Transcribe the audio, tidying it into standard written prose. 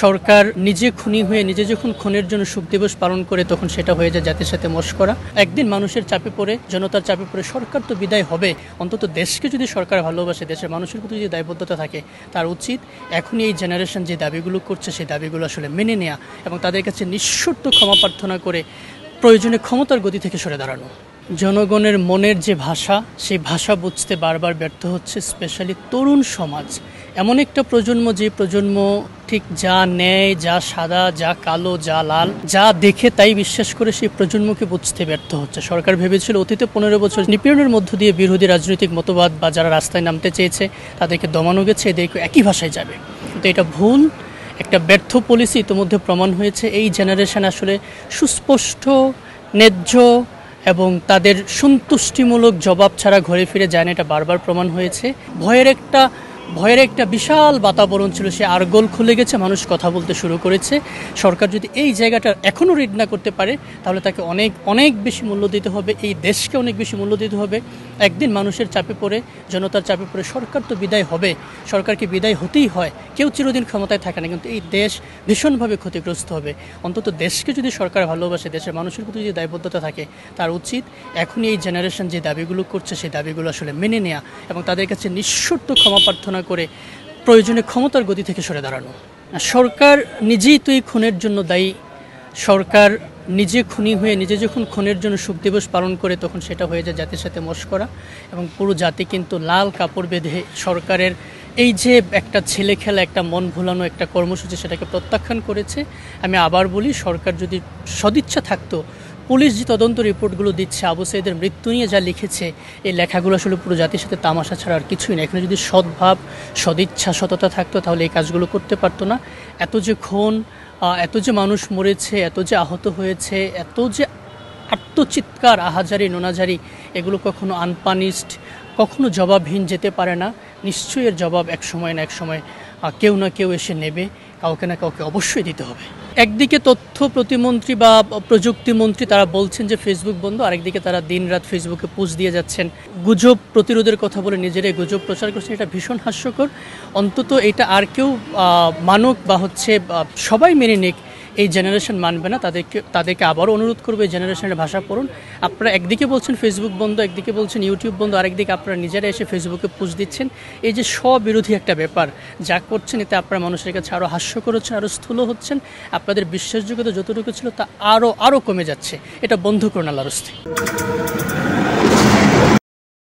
সরকার নিজে খুনি হয়ে নিজে যখন খুনের জন্য শোক দিবস পালন করে তখন সেটা হয়ে যায় জাতির সাথে মশকরা। একদিন মানুষের চাপে পড়ে, জনতার চাপে পড়ে সরকার তো বিদায় হবে, অন্তত দেশকে যদি সরকার ভালোবাসে, দেশের মানুষের প্রতি যদি দায়বদ্ধতা থাকে, তার উচিত এখনই এই জেনারেশন যে দাবিগুলো করছে সেই দাবিগুলো আসলে মেনে নেওয়া এবং তাদের কাছে নিঃশর্ত ক্ষমা প্রার্থনা করে প্রয়োজনে ক্ষমতার গতি থেকে সরে দাঁড়ানো। জনগণের মনের যে ভাষা, সেই ভাষা বুঝতে বারবার ব্যর্থ হচ্ছে স্পেশালি তরুণ সমাজ। এমন একটা প্রজন্ম, যে প্রজন্ম ঠিক যা ন্যায়, যা সাদা, যা কালো, যা লাল, যা দেখে তাই বিশ্বাস করে, সেই প্রজন্মকে বুঝতে ব্যর্থ হচ্ছে। সরকার ভেবেছিল অতীতে 15 বছর নিপীড়নের মধ্য দিয়ে বিরোধী রাজনৈতিক মতবাদ বা যারা রাস্তায় নামতে চেয়েছে তাদেরকে দমানো গেছে, এদেরকে একই ভাষায় যাবে, কিন্তু এটা ভুল, একটা ব্যর্থ পলিসি ইতিমধ্যে প্রমাণ হয়েছে। এই জেনারেশন আসলে সুস্পষ্ট, ন্যায্য এবং তাদের সন্তুষ্টিমূলক জবাব ছাড়া ঘরে ফিরে যায় না, এটা বারবার প্রমাণ হয়েছে। ভয়ের একটা বিশাল বাতাবরণ ছিল, সে আরগোল খুলে গেছে, মানুষ কথা বলতে শুরু করেছে। সরকার যদি এই জায়গাটা এখনও রিড না করতে পারে তাহলে তাকে অনেক অনেক বেশি মূল্য দিতে হবে, এই দেশকে অনেক বেশি মূল্য দিতে হবে। একদিন মানুষের চাপে পড়ে, জনতার চাপে পড়ে সরকার তো বিদায় হবে, সরকারকে বিদায় হতেই হয়, কেউ চিরদিন ক্ষমতায় থাকে না, কিন্তু এই দেশ ভীষণভাবে ক্ষতিগ্রস্ত হবে। অন্তত দেশকে যদি সরকার ভালোবাসে, দেশের মানুষের প্রতি যদি দায়বদ্ধতা থাকে, তার উচিত এখনই এই জেনারেশন যে দাবিগুলো করছে সেই দাবিগুলো আসলে মেনে নেওয়া এবং তাদের কাছে নিঃশর্ত ক্ষমা প্রার্থনা করে প্রয়োজনে ক্ষমতার গতি থেকে সরে দাঁড়ানো। সরকার নিজেই তো এই খুনের জন্য দায়ী। সরকার নিজে খুনি হয়ে নিজে যখন খুনের জন্য শোক দিবস পালন করে তখন সেটা হয়ে যায় জাতির সাথে মশকরা এবং পুরো জাতি কিন্তু লাল কাপড় বেঁধে সরকারের এই যে একটা ছেলে খেলা, একটা মন ভোলানো একটা কর্মসূচি, সেটাকে প্রত্যাখ্যান করেছে। আমি আবার বলি, সরকার যদি সদিচ্ছা থাকতো, পুলিশ যে তদন্ত রিপোর্টগুলো দিচ্ছে, আবু সাঈদের মৃত্যু নিয়ে যা লিখেছে, এই লেখাগুলো আসলে পুরো জাতির সাথে তামাশা ছাড়া আর কিছুই না। এখানে যদি সদ্ভাব, সদিচ্ছা, সততা থাকতো তাহলে এই কাজগুলো করতে পারতো না। এত যে খুন, এত যে মানুষ মরেছে, এত যে আহত হয়েছে, এত যে আত্মচিৎকার, আহাজারি, নোনাজারি, এগুলো কখনো আনপানিশড, কখনো জবাবহীন যেতে পারে না। নিশ্চয়ই এর জবাব এক সময় না এক সময় কেউ না কেউ এসে নেবে, কাউকে না কাউকে অবশ্যই দিতে হবে। একদিকে তথ্য প্রতিমন্ত্রী বা প্রযুক্তিমন্ত্রী তারা বলছেন যে ফেসবুক বন্ধ, আরেকদিকে তারা দিনরাত ফেসবুকে পোস্ট দিয়ে যাচ্ছেন, গুজব প্রতিরোধের কথা বলে নিজেরাই গুজব প্রচার করছেন। এটা ভীষণ হাস্যকর। অন্তত এটা আর কেউ মানুক বা সবাই মেনে নিক, এই জেনারেশন মানবে না। তাদেরকে আবারও অনুরোধ করবো, এই জেনারেশনের ভাষা পড়ুন। আপনারা একদিকে বলছেন ফেসবুক বন্ধ, একদিকে বলছেন ইউটিউব বন্ধ, আরেকদিকে আপনারা নিজেরা এসে ফেসবুকে পোস্ট দিচ্ছেন। এই যে স্ববিরোধী একটা ব্যাপার যা করছেন, এতে আপনারা মানুষের কাছে আরও হাস্যকর হচ্ছেন, আরও স্থূল হচ্ছেন। আপনাদের বিশ্বাসযোগ্যতা যতটুকু ছিল তা আরও কমে যাচ্ছে। এটা বন্ধ করুন আল্লাহর রাস্তায়।